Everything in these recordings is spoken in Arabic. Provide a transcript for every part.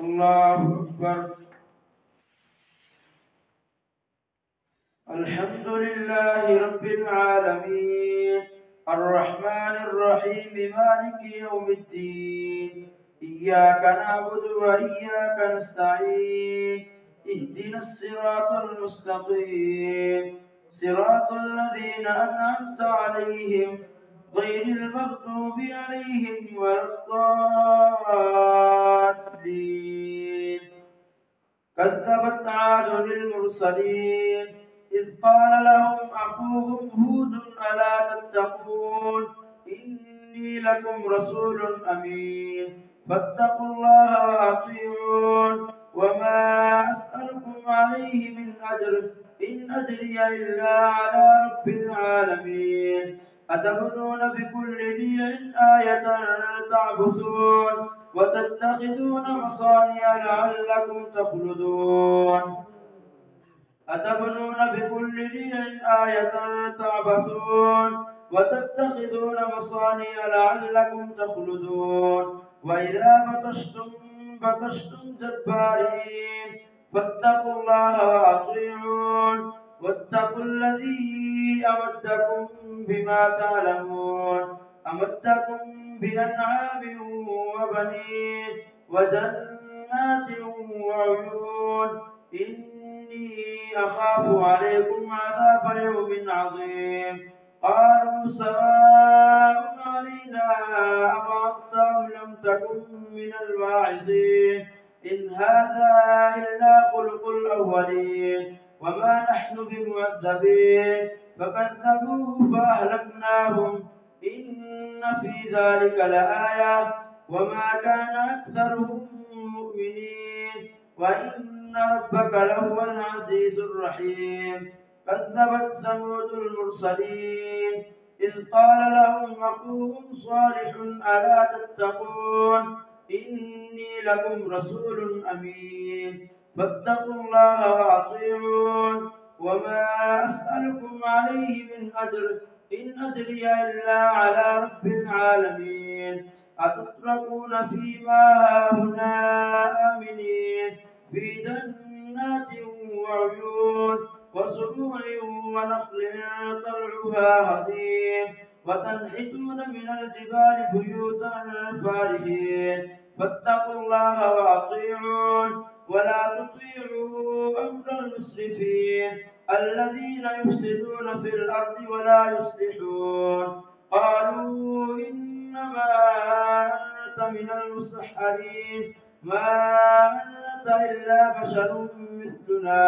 الله أكبر. الحمد لله رب العالمين الرحمن الرحيم مالك يوم الدين إياك نعبد وإياك نستعين اهدنا الصراط المستقيم صراط الذين أنعمت عليهم غير المغضوب عليهم ولا الضالين. كذبت عاد المرسلين إذ قال لهم أخوهم هود ألا تتقون إني لكم رسول أمين فاتقوا الله وأطيعون وما أسألكم عليه من أجر إن أجري إلا على رب العالمين. أتبنون بكل ريع آية تعبثون وتتخذون مصانع لعلكم تخلدون. أتبنون بكل ريع آية تعبثون وتتخذون مصانع لعلكم تخلدون. وإذا بطشتم جبارين فاتقوا الله وأطيعون واتقوا الذي أمدكم بما تعلمون أمدكم بأنعام وبنين وجنات وعيون إني أخاف عليكم عذاب يوم عظيم. قالوا سواء علينا أوعظت أم لم تكن من الواعظين إن هذا إلا خلق الأولين وما نحن بمعذبين. فكذبوه فأهلكناهم إن في ذلك لآية وما كان أكثرهم مؤمنين وإن ربك لهو العزيز الرحيم. كذبت ثمود المرسلين إذ قال لهم أخوهم صالح ألا تتقون إني لكم رسول أمين فاتقوا الله وأطيعون وما أسألكم عليه من أجر إن أجري إلا على رب العالمين. أتتركون فيما هاهنا آمنين في جنات وعيون وزروع ونخل طلعها هضيم وتنحتون من الجبال بيوتا فارهين فاتقوا الله وأطيعون ولا تطيعوا أمر المسرفين الذين يفسدون في الأرض ولا يصلحون. قالوا إنما أنت من المسحرين ما أنت إلا بشر مثلنا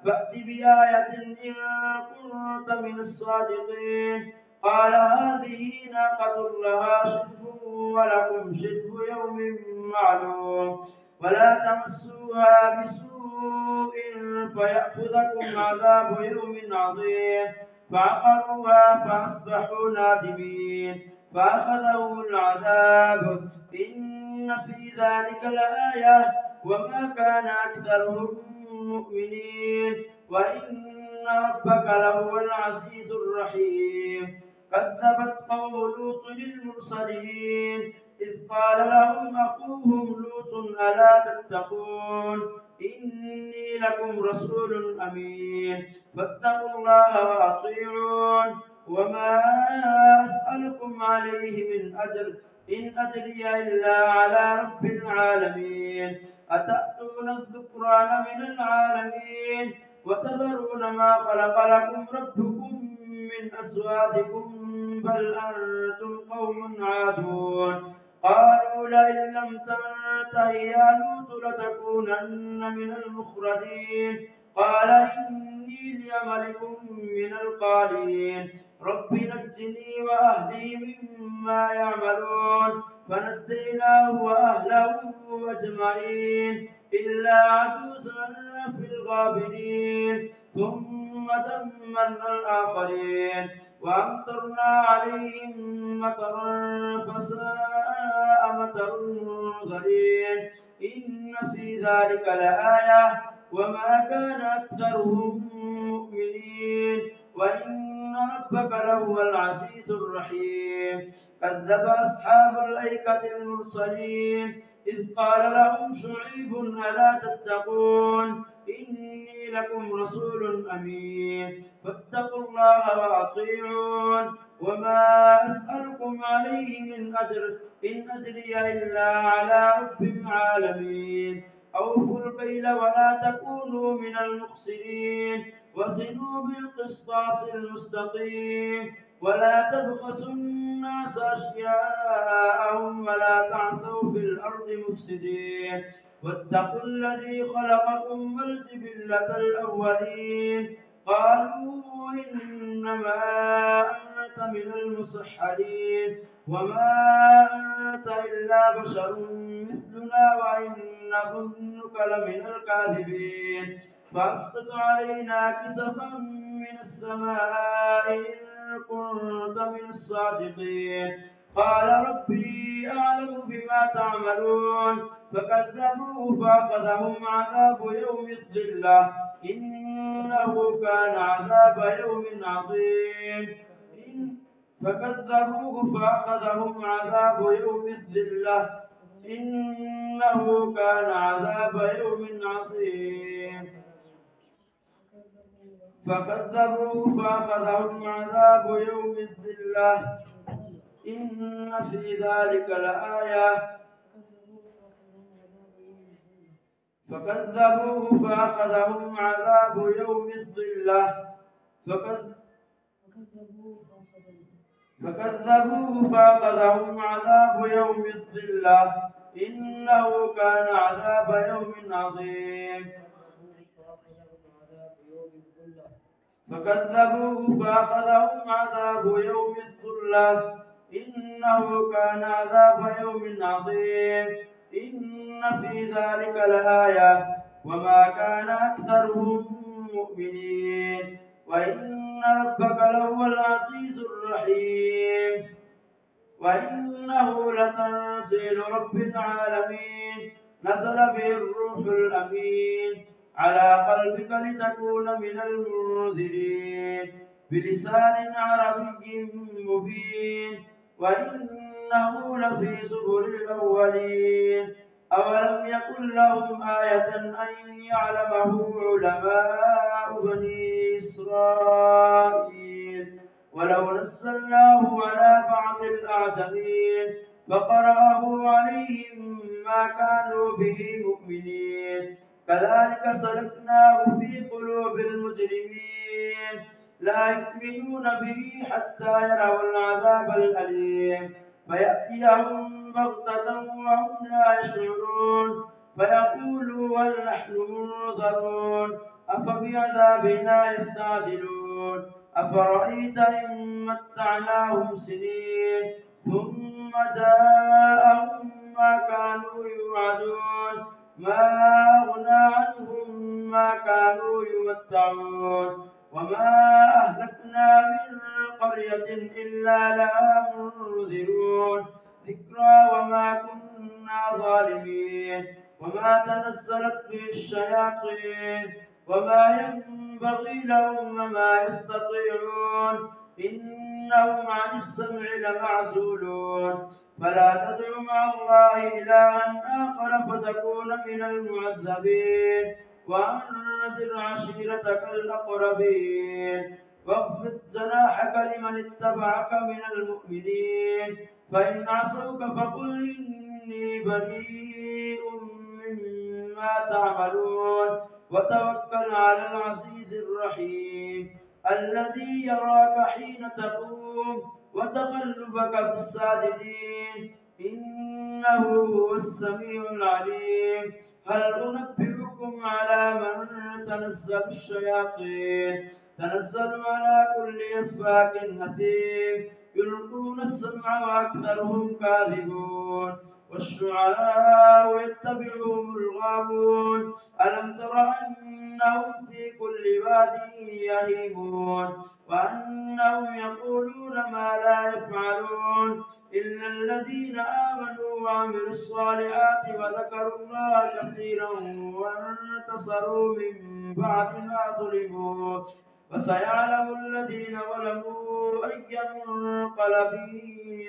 فأت بآية إن كنت من الصادقين. قال هذه ناقة لها شرب ولكم شرب يوم معلوم ولا تمسوها بسوء فيأخذكم عذاب يوم عظيم. فعقروها فأصبحوا نادمين فأخذهم العذاب إن في ذلك لآية وما كان أكثرهم مؤمنين وإن ربك لهو العزيز الرحيم. كذبت قوم لوط المرسلين إذ قال لهم أخوهم لوط ألا تتقون إني لكم رسول أمين فاتقوا الله وأطيعون وما أسألكم عليه من أجر إن أجري إلا على رب العالمين. أتأتون الذكران من العالمين وتذرون ما خلق لكم ربكم من أزواجكم بل أنتم قوم عادون. قالوا لئن لم تنته يا لوط لتكونن من المخرجين. قال إني لعملكم من القالين رب نجني وأهلي مما يعملون. فنجيناه وأهله أجمعين إلا عجوزا في الغابرين ثم دمرنا الآخرين وأمطرنا عليهم مطرا فساء مطر المنذرين. إن في ذلك لآية وما كان أكثرهم مؤمنين وإن ربك لهو العزيز الرحيم. كذب أصحاب الأيكة المرسلين إذ قال لهم شعيب ألا تتقون إني لكم رسول أمين فاتقوا الله وأطيعون وما أسألكم عليه من أجر إن أجري إلا على رب العالمين أوفوا الكيل ولا تكونوا من المخسرين وزنوا بالقسطاس المستقيم ولا تبخسوا الناس أشياءهم ولا تعثوا في الأرض مفسدين واتقوا الذي خلقكم والجبلة الأولين قالوا إنما أنت من المسحرين وما أنت إلا بشر مثلنا وإن نظنك لمن الكاذبين فأسقط علينا كسفا من السماء إن كنت من الصادقين قال ربي أعلم بما تعملون فكذبوه فأخذهم عذاب يوم الظلة إنه كان عذاب يوم عظيم فكذبوه فأخذهم عذاب يوم الظلة إنه كان عذاب يوم عظيم فكذبوه فأخذهم عذاب يوم الظلة إن في ذلك لآية فكذبوه فأخذهم عذاب يوم الظلة فكذبوه فأخذهم عذاب يوم الظلة إنه كان عذاب يوم عظيم فكذبوه فأخذهم عذاب يوم الظلة إنه كان عذاب يوم عظيم إن في ذلك لآية وما كان أكثرهم مؤمنين وإن ربك لهو العزيز الرحيم وإنه لتنزيل رب العالمين نزل به الروح الأمين على قلبك لتكون من المنذرين بلسان عربي مبين وإنه لفي زبر الأولين أولم يكن لهم آية أن يعلمه علماء بني إسرائيل ولو نزلناه على بعض الأعجمين فقرأه عليهم ما كانوا به مؤمنين كذلك سلكناه في قلوب المجرمين لا يؤمنون به حتى يروا العذاب الأليم فيأتيهم بغتة وهم لا يشعرون فيقولوا هل نحن منظرون أفبعذابنا يستعجلون أفرأيت إن متعناهم سنين ثم جاءهم ما كانوا يوعدون ما أغنى عنهم ما كانوا يمتعون وما أهلكنا من قرية إلا لها منذرون ذكرى وما كنا ظالمين وما تنزلت به الشياطين وما ينبغي لهم وما يستطيعون إنهم عن السمع لمعزولون فلا تدع مع الله إلها آخر فتكون من المعذبين وأنذر عشيرتك الأقربين واخفض جناحك لمن اتبعك من المؤمنين فإن عصوك فقل إني بريء مما تعملون وتوكل على العزيز الرحيم الذي يراك حين تقوم وتقلبك في الساجدين إنه هو السميع العليم هل أنبئكم على من تنزل الشياطين تنزل على كل أفاك أثيم يلقون السمع وأكثرهم كاذبون والشعراء يتبعهم الغاوون ألم تر أنهم في كل واد يهيمون وأنهم يقولون ما لا يفعلون إلا الذين آمنوا وعملوا الصالحات وذكروا الله كثيرا وانتصروا من بعد ما ظلموا فسيعلم الذين ظلموا أي منقلب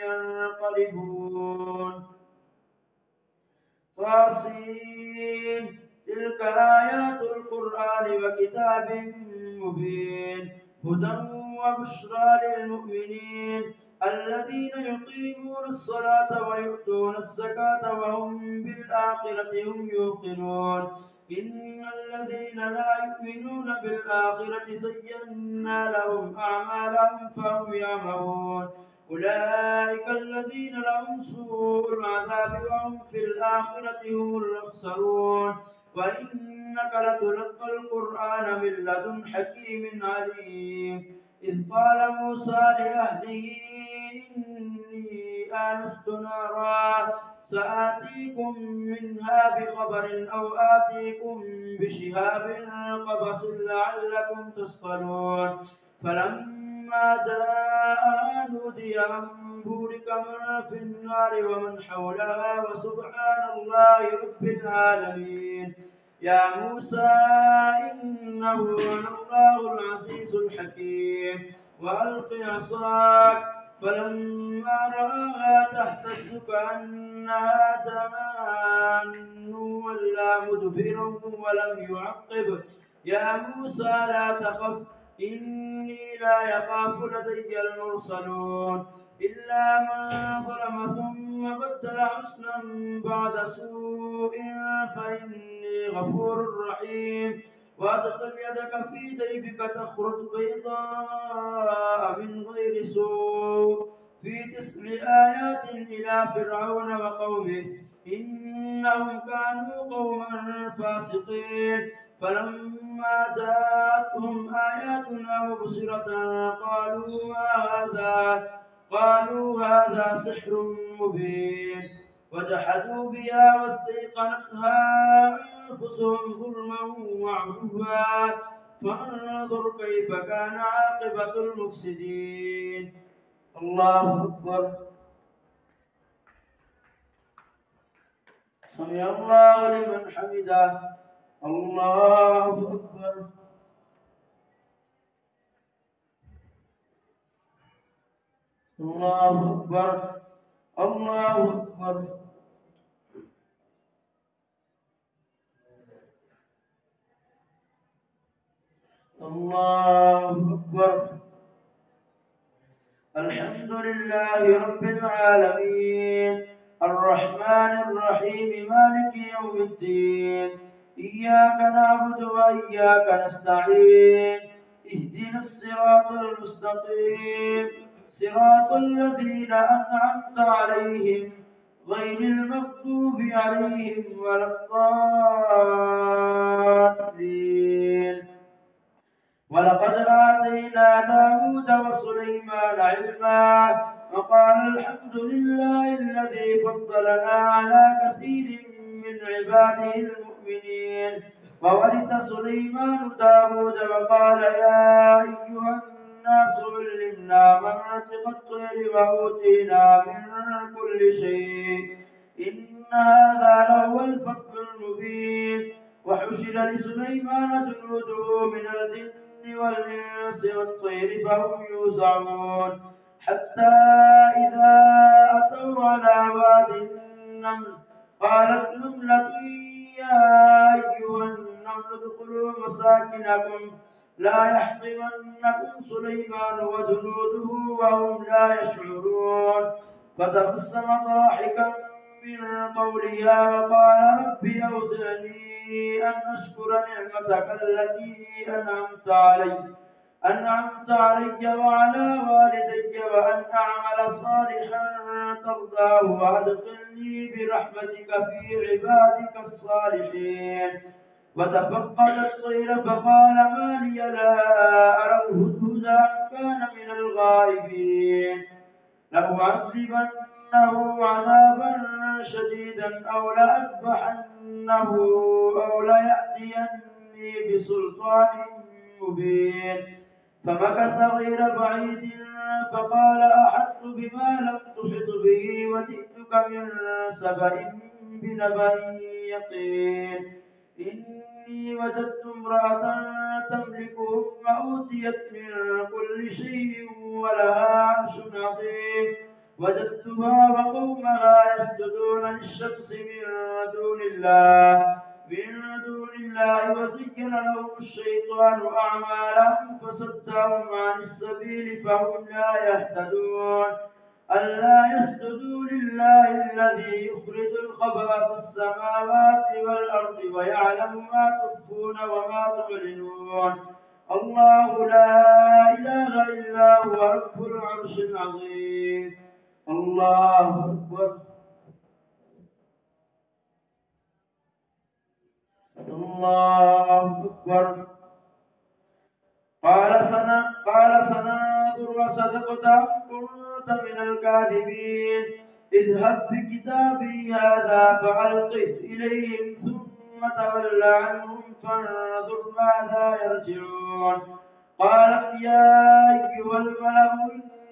ينقلبون طاسين تلك آيات القرآن وكتاب مبين هدى وبشرى للمؤمنين الذين يقيمون الصلاة ويؤتون الزكاة وهم بالآخرة هم يوقنون إن الذين لا يؤمنون بالآخرة زينا لهم أعمالهم فهم يعمهون أولئك الذين لهم سوء العذاب وهم في الآخرة هم الأخسرون وإنك لتلقى القرآن من لدن حكيم عليم إذ قال موسى لأهله إني آنست نارا سآتيكم منها بخبر أو آتيكم بشهاب قبس لعلكم تصطلون فلما جاء نودي أن بورك من في النار ومن حولها وسبحان الله رب العالمين يا موسى إنه أنا الله العزيز الحكيم وألق عصاك فلما رآها تهتز كأنها جان ولا مدبرا ولم يعقب يا موسى لا تخف إني لا يخاف لدي المرسلون إلا من ظلم ثم بدل حسنا بعد سوء فإني غفور رحيم وأدخل يدك في جيبك تخرج بيضاء من غير سوء في 9 آيات إلى فرعون وقومه إنهم كانوا قوما فاسقين فلما جاءتهم آياتنا مبصرة قالوا هذا سحر مبين وجحدوا بها واستيقنتها أنفسهم ظلما وعلوا فانظر كيف كان عاقبة المفسدين الله أكبر سمع الله لمن حمده الله أكبر الله أكبر الله أكبر الله أكبر الحمد لله رب العالمين الرحمن الرحيم مالك يوم الدين إياك نعبد وإياك نستعين اهدنا الصراط المستقيم صراط الذين أنعمت عليهم غير المغضوب عليهم ولا الضالين ولقد آتينا داود وسليمان علما وقال الحمد لله الذي فضلنا على كثير من عباده المؤمنين وورث سليمان داود وقال يا أيها الناس علمنا منطق الطير وأوتينا من كل شيء إن هذا لهو الفضل المبين وحشر لسليمان جنوده من الجن والإنس والطير فهم يوزعون حتى إذا أتوا على واد النمل قالت نملة يا أيها النمل ادخلوا مساكنكم لا يحطمنكم سليمان وجنوده وهم لا يشعرون فتبسم ضاحكا من قولها وقال رب أوزعني أن أشكر نعمتك التي أنعمت علي وعلى والدي وأن أعمل صالحا ترضاه وأدخلني برحمتك في عبادك الصالحين وتفقد الطير فقال ما لي لا أرى الهدهد أم كان من الغائبين لأعذبنه عذابا شديدا أو لأذبحنه أو ليأتيني بسلطان مبين فمكث غير بعيد فقال أحطت بما لم تحط به وجئتك من سبأ بنبأ يقين إني وجدت امرأة تملكهم وأوتيت من كل شيء ولها عرش عظيم وجدتها وقومها يسجدون للشمس دون الله وزين لهم الشيطان أعمالهم فصدهم عن السبيل فهم لا يهتدون ألا يسجدوا لله الذي يخرج الخبأ في السماوات والأرض ويعلم ما تخفون وما تعلنون الله لا إله إلا هو رب العرش العظيم الله أكبر الله أكبر قال سننظر وصدقت أم كنت من الكاذبين اذهب بكتابي هذا فألقه إليهم ثم تول عنهم فانظر ماذا يرجعون قالت يا أيها الملأ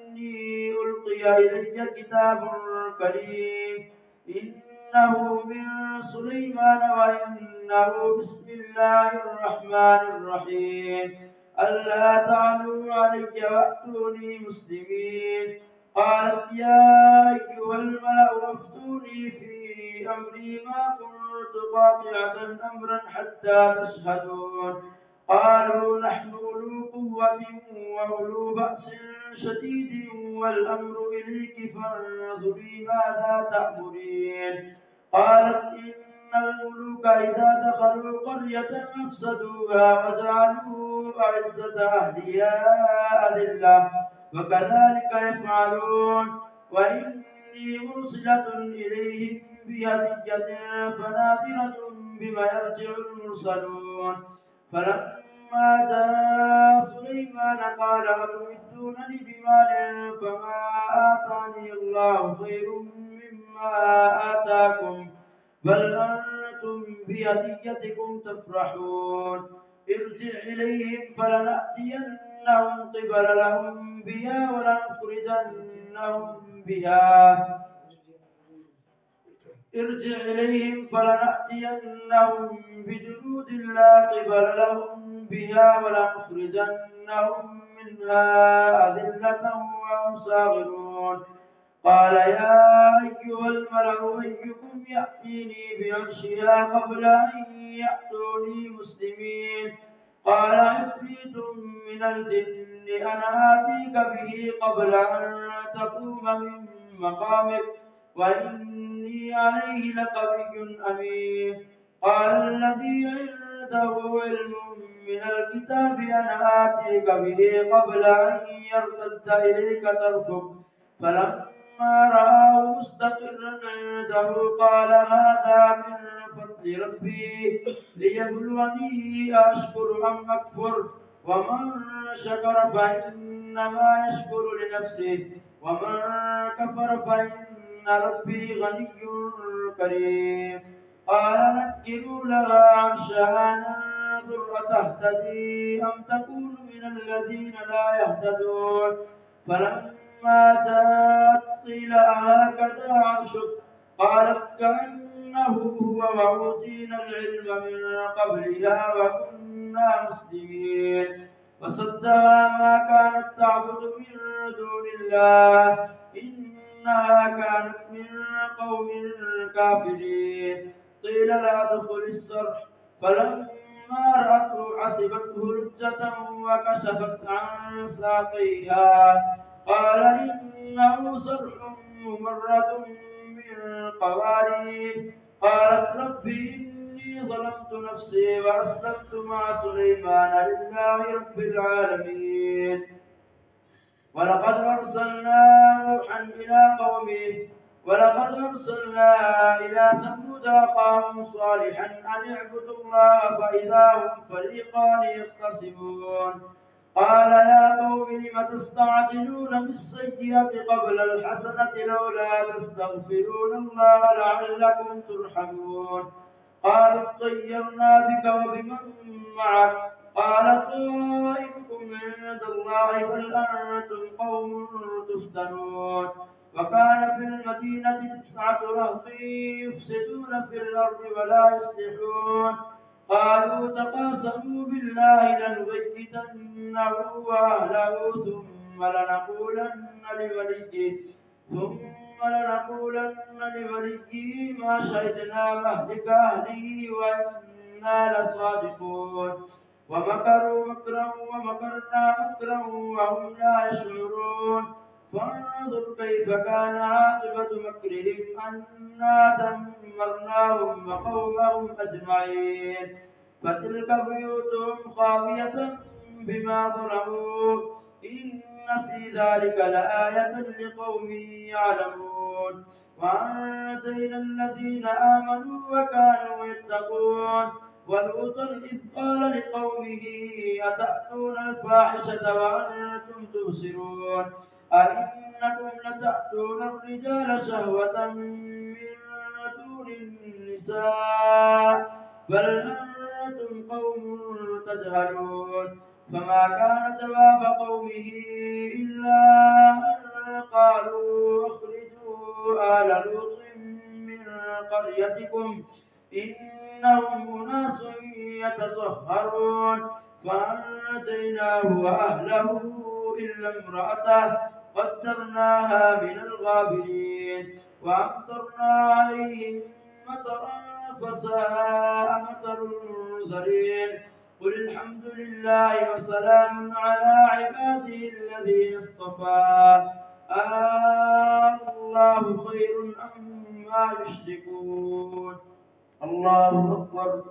إني ألقي إلي كتاب كريم إنه من سليمان وإنه بسم الله الرحمن الرحيم ألا تعلوا علي وأتوني مسلمين قالت يا أيها الملأ افتوني في أمري ما كنت قاطعة أمرا حتى تشهدون قالوا نحن أولو قوة وأولو بأس شديد والأمر إليك فانظري ماذا تأمرين قالت إن الملوك إذا دخلوا قرية أفسدوها وجعلوا أعزة أهلها أذلة وكذلك يفعلون وإني مرسلة إليهم بهدية فناظرة بما يرجع المرسلون فلما جاء سليمان قال أتمدونني بمال فما آتاني الله خير مما آتاكم بل أنتم بهديتكم تفرحون ارجع إليهم فلنأتينهم قبل لهم بها ولنخرجنهم بها ارجع إليهم فلنأتينهم بجنود لا قبل لهم بها ولنخرجنهم منها أذلة وهم صاغرون قال يا أيها الملأ أيكم يأتيني بعرشها قبل أن يأتوني مسلمين قال عفريت من الجن أنا آتيك به قبل أن تقوم من مقامك وإني عليه لقوي أمين قال الذي عنده علم من الكتاب أنا آتيك به قبل أن يرتد إليك طرفك فلما رآه مستقرا عنده قال هذا من فضل ربي ليبلوني أشكر أم أكفر ومن شكر فإنما يشكر لنفسه ومن كفر فإن ربي غني كريم قال نكروا لها عرشها ننظر أتهتدي أم تكون من الذين لا يهتدون فلما جاءت قيل أهكذا عرشك قالت كأنه هو وأوتينا العلم من قبلها وكنا مسلمين فصدها ما كانت تعبد من دون الله إنها كانت من قوم كافرين قيل لا ادخل الصرح فلما رأته حسبته لجة وكشفت عن ساقيها قال إنه صرح ممرد من قوارير قالت رب إني ظلمت نفسي وأسلمت مع سليمان لله رب العالمين ولقد أرسلنا نوحا إلى قومه ولقد أرسلنا إلى ثمود أخاهم صالحا أن اعبدوا الله فإذا هم فريقان يختصمون قال يا قوم لم تستعجلون بالسيئة قبل الحسنة لولا تستغفرون الله لعلكم ترحمون قالوا اطيرنا بك وبمن معك قال طائركم عند الله بل أنتم قوم تفتنون وكان في المدينة 9 رهط يفسدون في الأرض ولا يصلحون قالوا تقاسموا بالله لنبيتنه وأهله ثم لنقولن لوليه ثم لنقولن لوليه ما شهدنا مهلك أهله وإنا لصادقون ومكروا مكرا ومكرنا مكرا وهم لا يشعرون فانظر كيف كان عاقبة مكرهم أنا دمرناهم وقومهم أجمعين فتلك بيوتهم خاوية بما ظلموا إن في ذلك لآية لقوم يعلمون وأنجينا الذين آمنوا وكانوا يتقون ولوطا إذ قال لقومه أتأتون الفاحشة وأنتم تبصرون أئنكم لتأتون الرجال شهوة من دون النساء بل أنتم قوم تجهلون فما كان جواب قومه إلا أن قالوا أخرجوا آل لوط من قريتكم إنهم أناس يتطهرون فأنجيناه وأهله إلا امرأته قدرناها من الغابرين وأمطرنا عليهم مطرا فساء مطر المنذرين قل الحمد لله وسلام على عباده الذين اصطفى الله خير أما يشركون الله أكبر